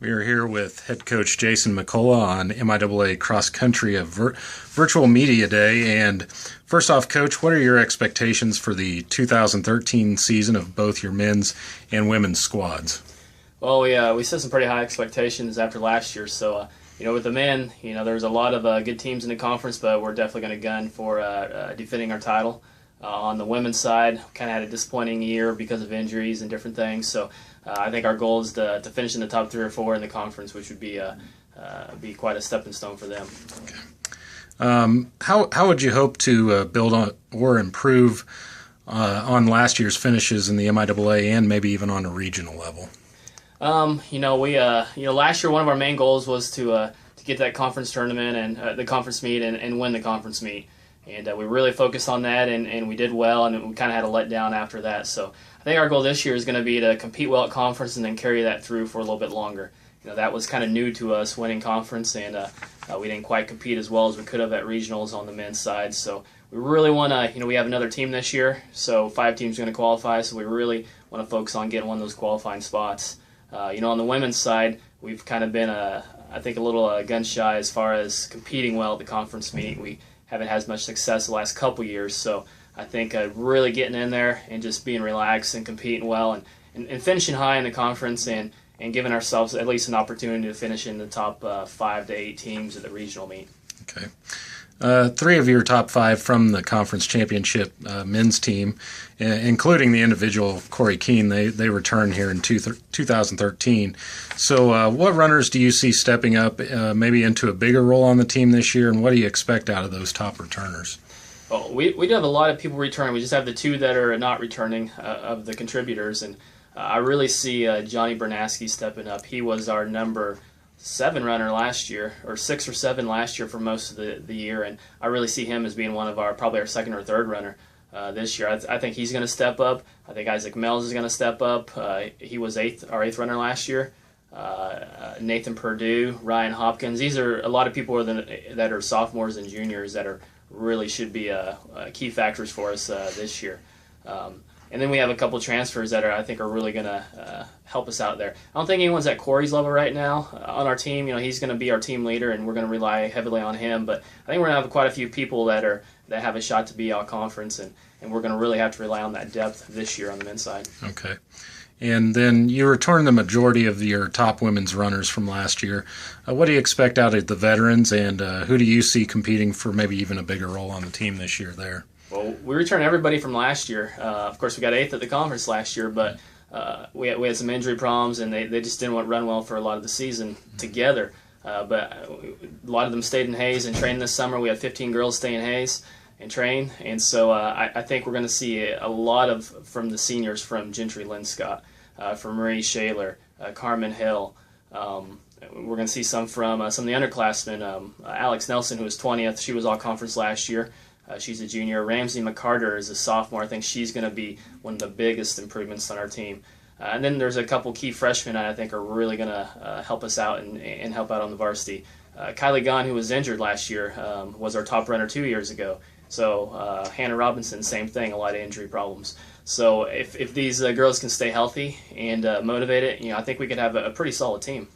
We are here with head coach Jason McCullough on MIAA Cross Country, a virtual media day. And first off, Coach, what are your expectations for the 2013 season of both your men's and women's squads? Well, we set some pretty high expectations after last year. So, with the men, there's a lot of good teams in the conference, but we're definitely going to gun for defending our title. On the women's side, kind of had a disappointing year because of injuries and different things. So I think our goal is to finish in the top 3 or 4 in the conference, which would be quite a stepping stone for them. Okay. How would you hope to build on or improve on last year's finishes in the MIAA and maybe even on a regional level? Last year one of our main goals was to get that conference tournament and the conference meet and win the conference meet. And we really focused on that, and we did well, and we kind of had a letdown after that. So I think our goal this year is going to be to compete well at conference and then carry that through for a little bit longer. That was kind of new to us, winning conference, and we didn't quite compete as well as we could have at regionals on the men's side. So we really want to, we have another team this year, so 5 teams are going to qualify, so we really want to focus on getting one of those qualifying spots. On the women's side, we've kind of been, I think, a little gun shy as far as competing well at the conference meet. We haven't had as much success the last couple years, so I think really getting in there and just being relaxed and competing well and finishing high in the conference and giving ourselves at least an opportunity to finish in the top 5 to 8 teams at the regional meet. Okay. 3 of your top 5 from the conference championship men's team, including the individual Corey Keene, they return here in 2013. So what runners do you see stepping up maybe into a bigger role on the team this year, and what do you expect out of those top returners? Well, we do have a lot of people returning. We just have the 2 that are not returning of the contributors, and I really see Johnny Bernaski stepping up. He was our number 7 runner last year, or 6 or 7 last year for most of the year, and I really see him as being one of probably our 2nd or 3rd runner this year. I think he's going to step up. I think Isaac Mells is going to step up. He was our 8th runner last year. Nathan Perdue, Ryan Hopkins. These are a lot of people that are sophomores and juniors that really should be key factors for us this year. And then we have a couple transfers that I think are really going to help us out there. I don't think anyone's at Corey's level right now on our team. He's going to be our team leader, and we're going to rely heavily on him. But I think we're going to have quite a few people that have a shot to be all conference, and we're going to really have to rely on that depth this year on the men's side. Okay. And then you return the majority of your top women's runners from last year. What do you expect out of the veterans, and who do you see competing for maybe even a bigger role on the team this year there? Well, we returned everybody from last year. Of course, we got 8th at the conference last year, but we had some injury problems, and they just didn't run well for a lot of the season together. But a lot of them stayed in Hayes and trained this summer. We had 15 girls stay in Hayes and train, and so I think we're going to see a lot from the seniors, from Gentry Linscott, from Marie Shaler, Carmen Hill. We're going to see some from some of the underclassmen. Alex Nelson, who was 20th, she was all conference last year. She's a junior. Ramsey McCarter is a sophomore. I think she's going to be one of the biggest improvements on our team. And then there's a couple key freshmen I think are really going to help us out and help out on the varsity. Kylie Gunn, who was injured last year, was our top runner 2 years ago. So Hannah Robinson, same thing, a lot of injury problems. So if these girls can stay healthy and motivated, I think we could have a pretty solid team.